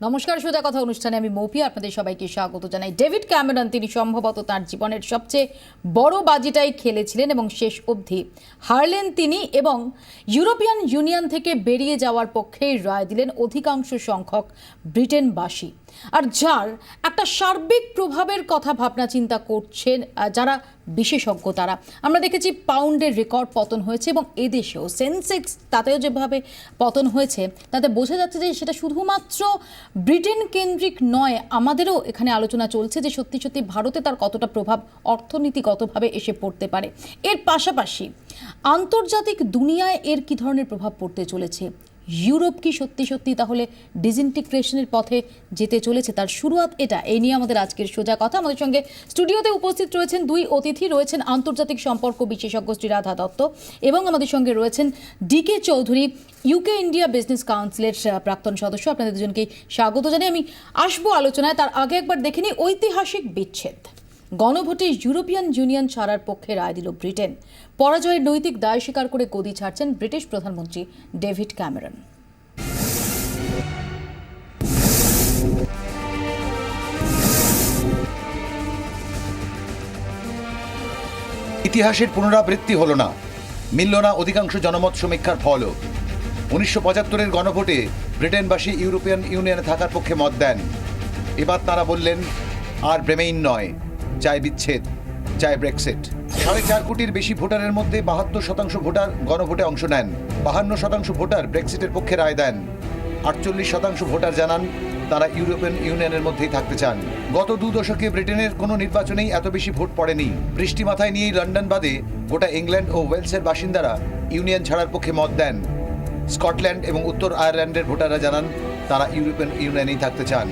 নমস্কার, সোজা কথা অনুষ্ঠানে আমি মৌপি আপনাদের সবাইকে স্বাগত জানাই। ডেভিড ক্যামেরন তিনি সম্ভবত তার জীবনের সবচেয়ে বড় বাজিটাই খেলেছিলেন এবং শেষ অবধি হারলেন তিনি এবং ইউরোপিয়ান ইউনিয়ন থেকে বেরিয়ে যাওয়ার পক্ষেই রায় দিলেন অধিকাংশ সংখ্যক ব্রিটেনবাসী, আর যার একটা সার্বিক প্রভাবের কথা ভাবনা চিন্তা করছেন যারা বিশেষজ্ঞ। তারা আমরা দেখেছি পাউন্ডের রেকর্ড পতন হয়েছে এবং এদেশেও সেন্সেক্স তাতেও যেভাবে পতন হয়েছে তাতে বোঝা যাচ্ছে যে সেটা শুধুমাত্র ব্রিটেন কেন্দ্রিক নয়, আমাদেরও এখানে আলোচনা চলছে যে সত্যি সত্যি ভারতে তার কতটা প্রভাব অর্থনীতিগতভাবে এসে পড়তে পারে। এর পাশাপাশি আন্তর্জাতিক দুনিয়ায় এর কী ধরনের প্রভাব পড়তে চলেছে, ইউরোপ কি সত্যি সত্যি তাহলে ডিসইন্টিগ্রেশনের পথে যেতে চলেছে, তার শুরুয়াত এটা। এই নিয়ে আমাদের আজকের সোজা কথা। আমাদের সঙ্গে স্টুডিওতে উপস্থিত রয়েছেন দুই অতিথি, রয়েছেন আন্তর্জাতিক সম্পর্ক বিশেষজ্ঞ শ্রীরাধা দত্ত এবং আমাদের সঙ্গে রয়েছেন DK Chowdhury, UK India business কাউন্সিলের প্রাক্তন সদস্য। আপনাদের দুজনকেই স্বাগত জানাই। আমি আসবো আলোচনায়, তার আগে একবার দেখে নিই ঐতিহাসিক বিচ্ছেদ। গণভোটে ইউরোপিয়ান ইউনিয়ন ছাড়ার পক্ষে রায় দিল ব্রিটেন। পরাজয়ের নৈতিক দায় স্বীকার করে গদি ছাড়ছেন ব্রিটিশ প্রধানমন্ত্রী ডেভিড ক্যামেরন। ইতিহাসের পুনরাবৃত্তি হলো না, মিলল না অধিকাংশ জনমত সমীক্ষার ফলও। 1975-এর গণভোটে ব্রিটেনবাসী ইউরোপিয়ান ইউনিয়নে থাকার পক্ষে মত দেন। এবার তারা বললেন আর ব্রেমেইন নয়, চাই বিচ্ছেদ, চাই ব্রেক্সিট। 4.5 কোটির বেশি ভোটারের মধ্যে 72% ভোটার গণভোটে অংশ নেন। 52% ভোটার ব্রেক্সিটের পক্ষে রায় দেন। 48% ভোটার জানান তারা ইউরোপিয়ান ইউনিয়নের মধ্যেই থাকতে চান। গত 2 দশকে ব্রিটেনের কোনো নির্বাচনেই এত বেশি ভোট পড়েনি। বৃষ্টি মাথায় নিয়েই লন্ডন বাদে গোটা ইংল্যান্ড ও ওয়েলসের বাসিন্দারা ইউনিয়ন ছাড়ার পক্ষে মত দেন। স্কটল্যান্ড এবং উত্তর আয়ারল্যান্ডের ভোটাররা জানান তারা ইউরোপিয়ান ইউনিয়নেই থাকতে চান।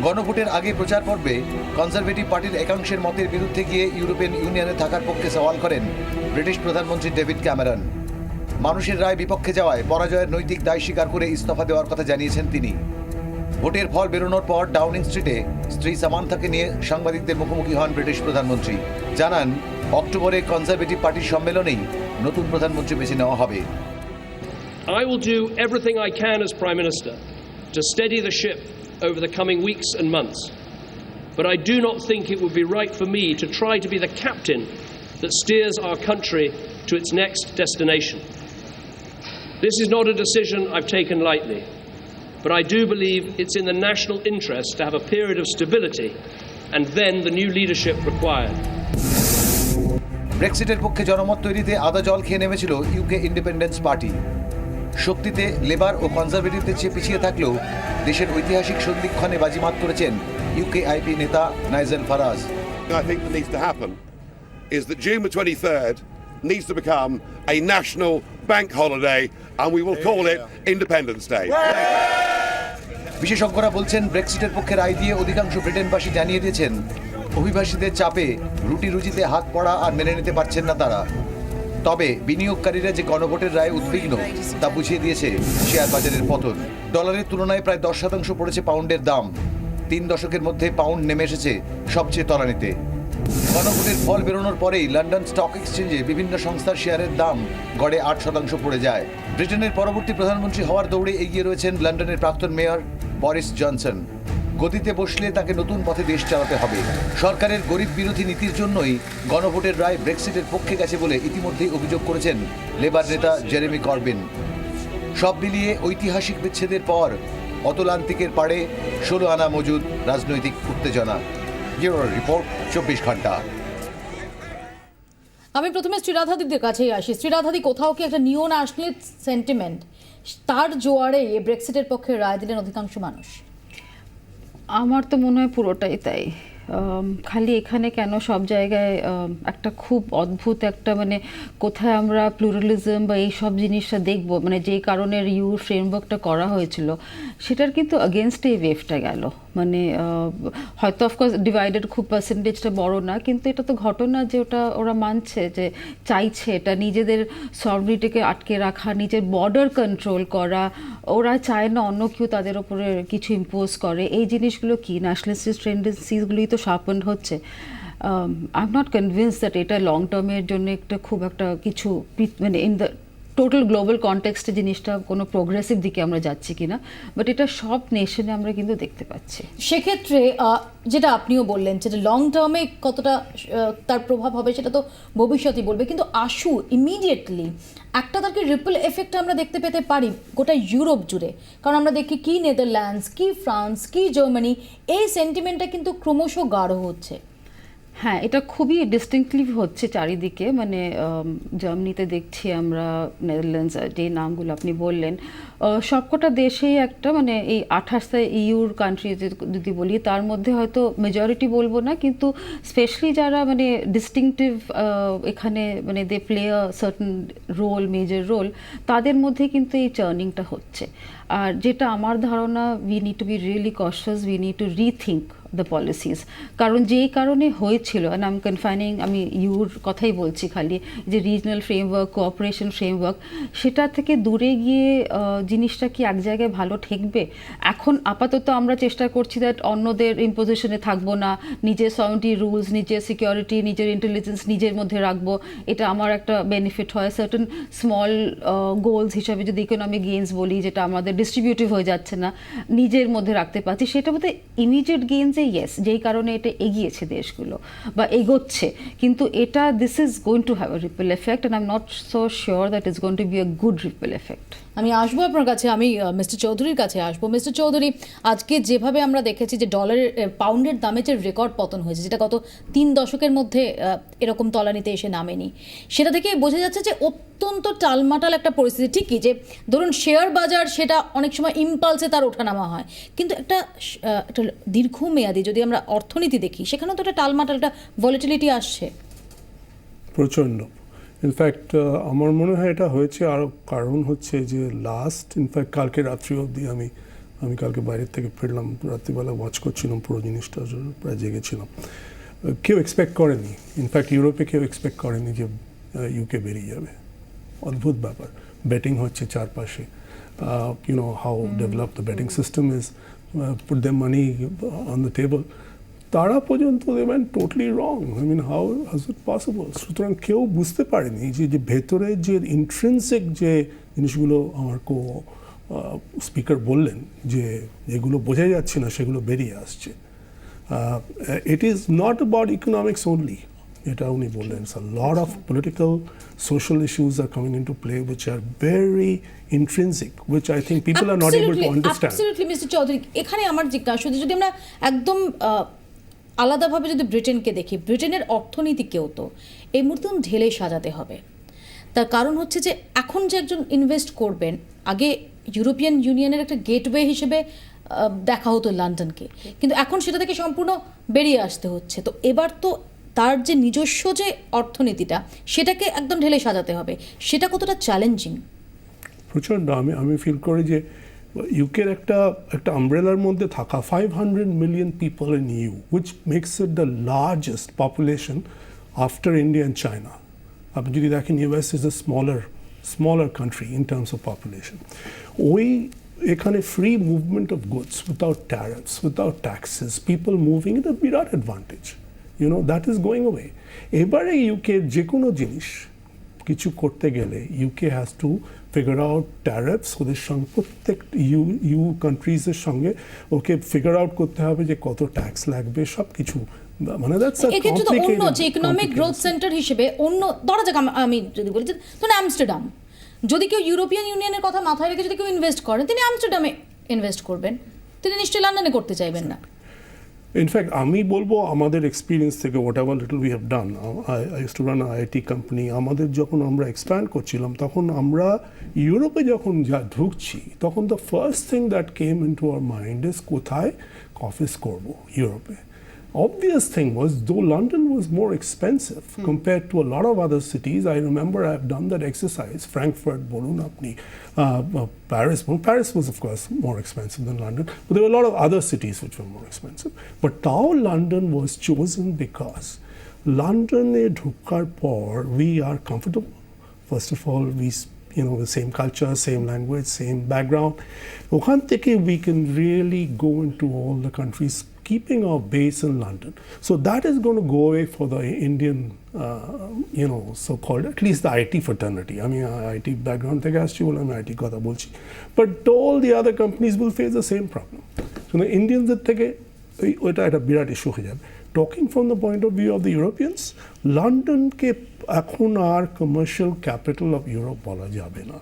গণভোটের আগে প্রচার পর্বে কনজারভেটিভ পার্টির একাংশের মতের বিরুদ্ধে গিয়ে ইউরোপিয়ান ইউনিয়নে থাকার পক্ষে সওয়াল করেন ব্রিটিশ প্রধানমন্ত্রী ডেভিড ক্যামেরন। মানুষের রায় বিপক্ষে যাওয়ায় পরাজয়ের নৈতিক দায় স্বীকার করে ইস্তফা দেওয়ার কথা জানিয়েছেন তিনি। ভোটের ফল বেরোনোর পর ডাউনিং স্ট্রিটে স্ত্রী সামান্থাকে নিয়ে সাংবাদিকদের মুখোমুখি হন ব্রিটিশ প্রধানমন্ত্রী। জানান অক্টোবরে কনজারভেটিভ পার্টির সম্মেলনেই নতুন প্রধানমন্ত্রী বেছে নেওয়া হবে। I will do everything I can as Prime Minister to steady the ship over the coming weeks and months. But I do not think it would be right for me to try to be the captain that steers our country to its next destination. This is not a decision I've taken lightly, but I do believe it's in the national interest to have a period of stability and then the new leadership required. ব্রেক্সিটের পক্ষে জনমত তৈরিতে আদা জল খেয়ে নেমেছিল UK independence party. শক্তিতে labour ও কনজারভেটিভদের চেয়ে পিছিয়ে থাকলেও দেশের ঐতিহাসিক সন্ধিক্ষণে বাজিমাত করেছেন ইউকেআইপি নেতা Nigel Faraz. I think that needs to happen is that June the 23rd needs to become a national bank holiday and we will call it Independence Day. বিশেষজ্ঞরা বলছেন ব্রেক্সিটের পক্ষে রায় দিয়ে অধিকাংশ ব্রিটেনবাসী জানিয়ে দিয়েছেন অভিবাসীদের চাপে রুটি রুজিতে হাত পড়া আর মেনে নিতে পারছেন না তারা। তবে বিনিয়োগকারীরা যে গণভোটের রায় উদ্বিগ্ন তা বুঝিয়ে দিয়েছে শেয়ার বাজারের পতন। ডলারের তুলনায় প্রায় 10% পড়েছে পাউন্ডের দাম। 3 দশকের মধ্যে পাউন্ড নেমে এসেছে সবচেয়ে তলানিতে। গণভোটের ফল বেরোনোর পরেই লন্ডন স্টক এক্সচেঞ্জে বিভিন্ন সংস্থার শেয়ারের দাম গড়ে 8% পড়ে যায়। ব্রিটেনের পরবর্তী প্রধানমন্ত্রী হওয়ার দৌড়ে এগিয়ে রয়েছেন লন্ডনের প্রাক্তন মেয়র বরিস জনসন। গদিতে বসলে তাকে নতুন পথে দেশ চালাতে হবে। সরকারের গরিব বিরোধী নীতির জন্যই গণভোটের রায় ব্রেক্সিটের পক্ষে গেছে বলে ইতিমধ্যেই অভিযোগ করেছেন লেবার নেতা জেরেমি করবিন। সব মিলিয়ে ঐতিহাসিক বিচ্ছেদের পর অতলান্তিকের পাড়ে 16 আনা মজুদ রাজনৈতিক উত্তেজনা। রিপোর্ট 24 ঘন্টা। আমি প্রথমে শ্রীরাধাদির কাছেই আসি। শ্রীরাধাদি, কোথাও কি একটা নিও ন্যাশনাল সেন্টিমেন্ট তার জোয়ারে ব্রেক্সিটের পক্ষে রায় দিলেন অধিকাংশ মানুষ? আমার তো মনে হয় পুরোটাই তাই। খালি এখানে কেন, সব জায়গায় একটা খুব অদ্ভুত একটা মানে কোথায় আমরা প্লুরালিজম বা এই সব জিনিসটা দেখব, মানে যেই কারণে ইউ ফ্রেমওয়ার্কটা করা হয়েছিল সেটার কিন্তু আগেনস্টে এই ওয়েভটা গেল। মানে হয়তো অফকোর্স ডিভাইডেড খুব পার্সেন্টেজটা বড় না, কিন্তু এটা তো ঘটনা যে ওরা মানছে যে চাইছে এটা নিজেদের সভরিটিকে আটকে রাখা, নিজের বর্ডার কন্ট্রোল করা। ওরা চায় না অন্য কেউ তাদের ওপরে কিছু ইম্পোজ করে। এই জিনিসগুলো কি ন্যাশনালিস্ট টেন্ডেন্সিসগুলোই তো শার্পেন্ড হচ্ছে। I am not convince that এটা লং টার্মের জন্য একটা খুব একটা কিছু মানে ইন দ্য টোটাল গ্লোবাল কনটেক্সটে জিনিসটা কোনো প্রোগ্রেসিভ দিকে আমরা যাচ্ছি কিনা, বাট এটা সব নেশনে আমরা কিন্তু দেখতে পাচ্ছি। সেক্ষেত্রে যেটা আপনিও বললেন যেটা লং টার্মে কতটা তার প্রভাব হবে সেটা তো ভবিষ্যতই বলবে, কিন্তু আশু ইমিডিয়েটলি একটা তাকে রিপল এফেক্ট আমরা দেখতে পেতে পারি গোটা ইউরোপ জুড়ে, কারণ আমরা দেখি কি নেদারল্যান্ডস, কি ফ্রান্স, কি জার্মানি, এই সেন্টিমেন্টটা কিন্তু ক্রমশ গাঢ় হচ্ছে। হ্যাঁ, এটা খুবই ডিস্টিংক্টলি হচ্ছে চারিদিকে, মানে জার্মানিতে দেখছি আমরা, নেদারল্যান্ডস, যে নামগুলো আপনি বললেন, সবকটা দেশেই একটা মানে এই 28টা ইউর কান্ট্রি যদি বলি তার মধ্যে হয়তো মেজরিটি বলবো না, কিন্তু স্পেশালি যারা মানে ডিস্টিংটিভ এখানে মানে they play a certain role, major role, তাদের মধ্যে কিন্তু এই চার্নিংটা হচ্ছে। আর যেটা আমার ধারণা, we need to be really কশাস, we need to rethink the policies, কারণ যেই কারণে হয়েছিল, অ্যান্ড আই এম কনফাইনিং, আমি ইউর কথাই বলছি খালি, যে রিজনাল ফ্রেমওয়ার্ক, কোঅপারেশন ফ্রেমওয়ার্ক, সেটা থেকে দূরে গিয়ে জিনিসটা কি এক জায়গায় ভালো ঠেকবে? এখন আপাতত আমরা চেষ্টা করছি দ্যাট অন্যদের ইম্পোজিশনে থাকবো না, নিজের সভেরেইনটি রুলস, নিজের সিকিউরিটি, নিজের ইন্টেলিজেন্স নিজের মধ্যে রাখবো, এটা আমার একটা বেনিফিট হয়। সার্টেন স্মল গোলস হিসাবে যদি ইকোনমিক গেইনস বলি, যেটা আমাদের ডিস্ট্রিবিউটিভ হয়ে যাচ্ছে না, নিজের মধ্যে রাখতে পারছি, সেটা বোধ হয় ইমিডিয়েট গেইনসে ইয়েস, যেই কারণে এটা এগিয়েছে দেশগুলো বা এগোচ্ছে, কিন্তু এটা this is going to have a ripple effect, and I am not so sure that is going to be a good ripple effect. আমি আসবো আপনার কাছে, আমি মিস্টার চৌধুরীর কাছে আসবো। মিস্টার চৌধুরী, আজকে যেভাবে আমরা দেখেছি যে ডলারের, পাউন্ডের দামে যে রেকর্ড পতন হয়েছে, যেটা গত 3 দশকের মধ্যে এরকম তলানিতে এসে নামেনি, সেটা থেকে বোঝা যাচ্ছে যে অত্যন্ত টালমাটাল একটা পরিস্থিতি। ঠিকই যে ধরুন শেয়ার বাজার, সেটা অনেক সময় ইম্পালসে তার ওঠানামা হয়, কিন্তু একটা দীর্ঘমেয়াদী যদি আমরা অর্থনীতি দেখি, সেখানেও তো একটা টালমাটাল, একটা ভলিটিলিটি আসছে প্রচণ্ড। ইনফ্যাক্ট আমার মনে হয় এটা হয়েছে আরও কারণ হচ্ছে যে লাস্ট, ইনফ্যাক্ট কালকে রাত্রি অবধি আমি কালকে বাইরের থেকে ফিরলাম, রাত্রিবেলা ওয়াচ করছিলাম পুরো জিনিসটা, প্রায় জেগেছিলাম। কেউ এক্সপেক্ট করেনি, ইনফ্যাক্ট ইউরোপে কেউ এক্সপেক্ট করেনি যে ইউকে বেরিয়ে যাবে। অদ্ভুত ব্যাপার, বেটিং হচ্ছে চারপাশে, you know how develop the betting system is, put the money on the table, তারা পর্যন্ত they went totally wrong. I mean how has it possible? সুতরাং কেউ বুঝতে পারেনি যে ভেতরে যে ইন্ট্রিনসিক যে জিনিসগুলো আমার স্পিকার বললেন, যে যেগুলো বোঝা যাচ্ছে না সেগুলো বেরিয়ে আসছে। It is not about economics only, এটা উনি বললেন, a lot of political, social issues are coming into play which are very intrinsic, which I think people are not able to understand. Absolutely, Mr. Chowdhury, এখানে আমার জিজ্ঞাসা, যদি আমরা একদম আলাদাভাবে যদি ব্রিটেনকে দেখি, ব্রিটেনের অর্থনীতিকেও তো এই মুহূর্তে ঢেলে সাজাতে হবে। তার কারণ হচ্ছে যে এখন যে একজন ইনভেস্ট করবেন, আগে ইউরোপিয়ান ইউনিয়নের একটা গেটওয়ে হিসেবে দেখা হতো লন্ডনকে, কিন্তু এখন সেটা থেকে সম্পূর্ণ বেরিয়ে আসতে হচ্ছে। তো এবার তো তার যে নিজস্ব যে অর্থনীতিটা, সেটাকে একদম ঢেলে সাজাতে হবে, সেটা কতটা চ্যালেঞ্জিং? প্রচণ্ড। আমি ফিল করি যে ইউকের একটা আমব্রেলার মধ্যে থাকা 500 million people in EU, which makes it the largest population after India and China. আপনি যদি দেখেন, US is a smaller country in terms of population. এখানে free movement of goods, without tariffs, without taxes, people moving, এটা বিরাট advantage, that is going away. এবারে UK যে কোনো জিনিস কিছু করতে গেলে UK has to figure out tariffs, ওদের সঙ্গে প্রত্যেক ইউ কান্ট্রিজের সঙ্গে ওকে ফিগার আউট করতে হবে যে কত ট্যাক্স লাগবে, সব কিছু। মানে এক্ষেত্রে তো অন্য যে ইকোনমিক গ্রোথ সেন্টার হিসেবে অন্য, ধরা যাক আমি যদি বলি যে ধরুন আমস্টারডাম, যদি কেউ ইউরোপিয়ান ইউনিয়নের কথা মাথায় রেখে যদি কেউ ইনভেস্ট করেন, তিনি আমস্টারডামে ইনভেস্ট করবেন, তিনি নিশ্চয়ই লন্ডনে করতে চাইবেন না। ইনফ্যাক্ট আমি বলবো আমাদের এক্সপিরিয়েন্স থেকে, what ever little we have done, I used to run IIT company, আমাদের যখন আমরা এক্সপ্যান্ড করছিলাম, তখন আমরা ইউরোপে যখন ঢুকছি, তখন the first thing that came in to our mind is কোথায় অফিস করবো ইউরোপে। Obvious thing was, though London was more expensive compared to a lot of other cities, I remember I've done that exercise, Frankfurt, bolun apni, Paris. Well, Paris was of course more expensive than London, but there were a lot of other cities which were more expensive. But now London was chosen because London ঢোকার পর we are comfortable. First of all, we the same culture, same language, same background. ওখান থেকে we can really go into all the countries keeping our base in London. So that is going to go away for the Indian, so-called, at least the IT fraternity. I mean, IT background থেকে আসছি বলে আমি IT কথা বলছি. But all the other companies will face the same problem. So the Indians থেকে ওইটা একটা বিরাট issue হয়ে যাবে. Talking from the point of view of the Europeans, London কে এখন আর commercial capital of Europe বলা যাবে না.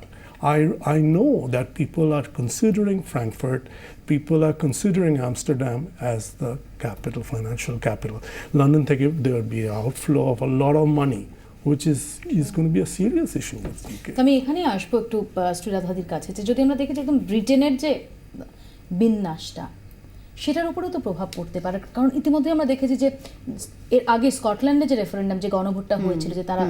I know that people are considering Frankfurt, people are considering Amsterdam as the capital, financial capital. London থেকে there will be an outflow of a lot of money, which is going to be a serious issue with UK. আমি এখানে আসবো একটু শ্রীরাধাদির কাছে, যে যদি আমরা দেখি যে একদম ব্রিটেনের যে বিন্যাসটা, সেটার উপরেও তো প্রভাব পড়তে পারে। কারণ ইতিমধ্যে আমরা দেখেছি যে এর আগে স্কটল্যান্ডে যে রেফারেন্ডাম, যে গণভোটটা হয়েছিল যে তারা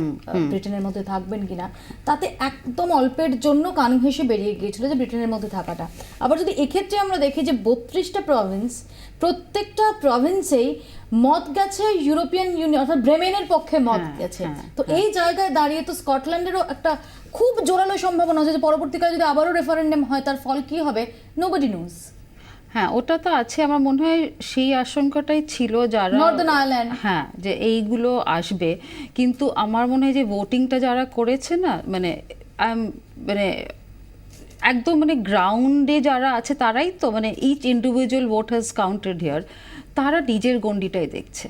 ব্রিটেনের মধ্যে থাকবেন কিনা, তাতে একদম অল্পের জন্য কান ঘেঁষে বেরিয়ে গিয়েছিল যে ব্রিটেনের মধ্যে থাকাটা। আবার যদি এক্ষেত্রে আমরা দেখি যে 32টা প্রভিন্স, প্রত্যেকটা প্রভিন্সেই মত গেছে ইউরোপিয়ান ইউনিয়ন অর্থাৎ ব্রেমেনের পক্ষে মত গেছে। তো এই জায়গায় দাঁড়িয়ে তো স্কটল্যান্ডেরও একটা খুব জোরালো সম্ভাবনা আছে যে পরবর্তীকালে যদি আবারও রেফারেন্ডাম হয় তার ফল কি হবে, নোবডি নোজ। হ্যাঁ, ওটা তো আছে। আমার মনে হয় সেই আশঙ্কাটাই ছিল যারা নর্দার্ন আয়ারল্যান্ড, হ্যাঁ, যে এইগুলো আসবে। কিন্তু আমার মনে হয় যে ভোটিংটা যারা করেছে না, মানে একদম গ্রাউন্ডে যারা আছে তারাই তো, each individual vote has counted here, তারা নিজের গণ্ডিটাই দেখছে।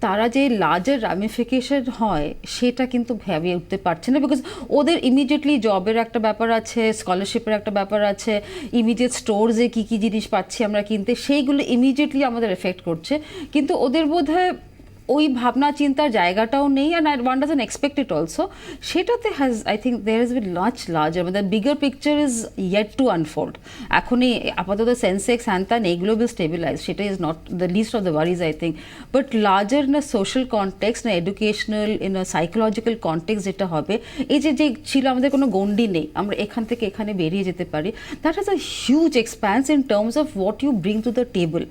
তারা যে লার্জার রামিফিকেশন হয় সেটা কিন্তু ভেবে উঠতে পারছে না, বিকজ ওদের ইমিডিয়েটলি জবের একটা ব্যাপার আছে, স্কলারশিপের একটা ব্যাপার আছে, ইমিডিয়েট স্টোরসে কী কী জিনিস পাচ্ছি আমরা কিনতে, সেইগুলো ইমিডিয়েটলি আমাদের এফেক্ট করছে। কিন্তু ওদের বোধহয় ওই ভাবনা চিন্তার জায়গাটাও নেই, and one doesn't expect it also. সেটাতে I think there is been much larger, the bigger picture is yet to unfold. এখনই আপাতত সেন্সেক্স হ্যান এইগুলো বিল স্টেবিলাইজ, সেটা is not the least of the worries I think. But larger in a social context, না educational, in a psychological context যেটা হবে, এই যে ছিল আমাদের কোনো গণ্ডি নেই, আমরা এখান থেকে এখানে বেরিয়ে যেতে পারি, that is a huge expanse in terms of what you bring to the table.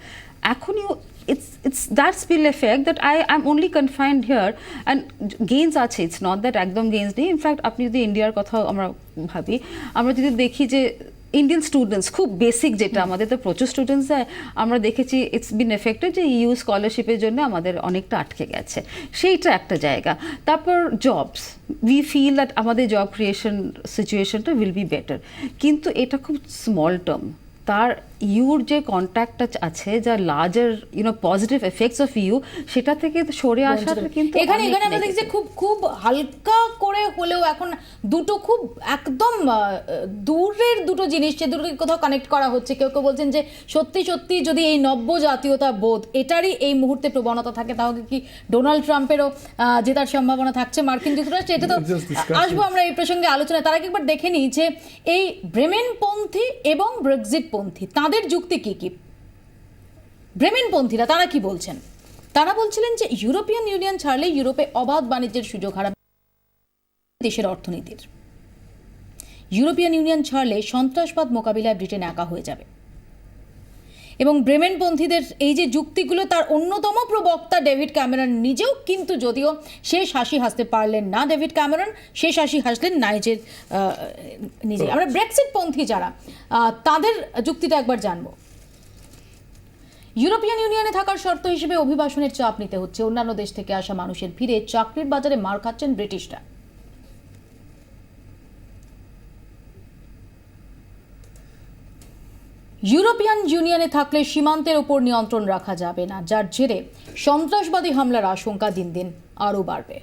এখনই it's that spill effect that I'm only confined here, and gains আছে, it's not that একদম gains নেই। ইনফ্যাক্ট আপনি যদি ইন্ডিয়ার কথা আমরা ভাবি, আমরা যদি দেখি যে ইন্ডিয়ান স্টুডেন্টস খুব বেসিক, যেটা আমাদের তো প্রচুর স্টুডেন্টস যায়, আমরা দেখেছি ইটস বিন এফেক্টেড যে ইউ স্কলারশিপের জন্য আমাদের অনেকটা আটকে গেছে, সেইটা একটা জায়গা। তারপর জবস, উই ফিল দ্যাট আমাদের জব ক্রিয়েশন সিচুয়েশনটা উইল বি বেটার, কিন্তু এটা খুব স্মল টার্ম। তার ইউর যে কন্ট্যাক্টটা আছে, যা larger positive effects of you, সেটা থেকে সরে আসাটা কিন্তু এখানে আমরা দেখছি যে খুব খুব হালকা করে হলেও এখন দুটো খুব একদম দূরের দুটো জিনিস, সে দুটোকে কোথাও কানেক্ট করা হচ্ছে। কেউ কেউ বলছেন যে সত্যি সত্যি যদি এই নব্য জাতীয়তা বোধ এটারই এই মুহূর্তে প্রবণতা থাকে, তাহলে কি ডোনাল্ড ট্রাম্পেরও জেতার সম্ভাবনা থাকছে মার্কিন যুক্তরাষ্ট্রে? এটা তো আসবো আমরা এই প্রসঙ্গে আলোচনায়। তার আগে একবার দেখে নিই যে এই ব্রেমেনপন্থী এবং ব্রেক্সিট পন্থী তাদের যুক্তি কি কি। ব্রেমেনপন্থীরা তারা কি বলছেন? তারা বলছিলেন যে ইউরোপিয়ান ইউনিয়ন ছাড়লে ইউরোপে অবাধ বাণিজ্যের সুযোগ হারাবে দেশের অর্থনীতির। ইউরোপিয়ান ইউনিয়ন ছাড়লে সন্ত্রাসবাদ মোকাবিলায় ব্রিটেন একা হয়ে যাবে। এবং ব্রেমেনপন্থীদের এই যে যুক্তিগুলো, তার অন্যতম প্রবক্তা ডেভিড ক্যামেরন নিজেও কিন্তু, যদিও শেষ হাসি হাসতে পারলেন না ডেভিড ক্যামেরন, শেষ হাসি হাসলেন নাইজের নিজে। আমরা ব্রেক্সিট পন্থী যারা, তাদের যুক্তিটা একবার জানবো। ইউরোপিয়ান ইউনিয়নে থাকার শর্ত হিসেবে অভিবাসনের চাপ নিতে হচ্ছে, অন্যান্য দেশ থেকে আসা মানুষের ভিড়ে চাকরির বাজারে মার খাচ্ছেন ব্রিটিশরা। ইউরোপিয়ান ইউনিয়নে থাকলে সীমান্তের ওপর নিয়ন্ত্রণ রাখা যাবে না, যার জেরে সন্ত্রাসবাদী হামলার আশঙ্কা দিন দিন আরও বাড়বে।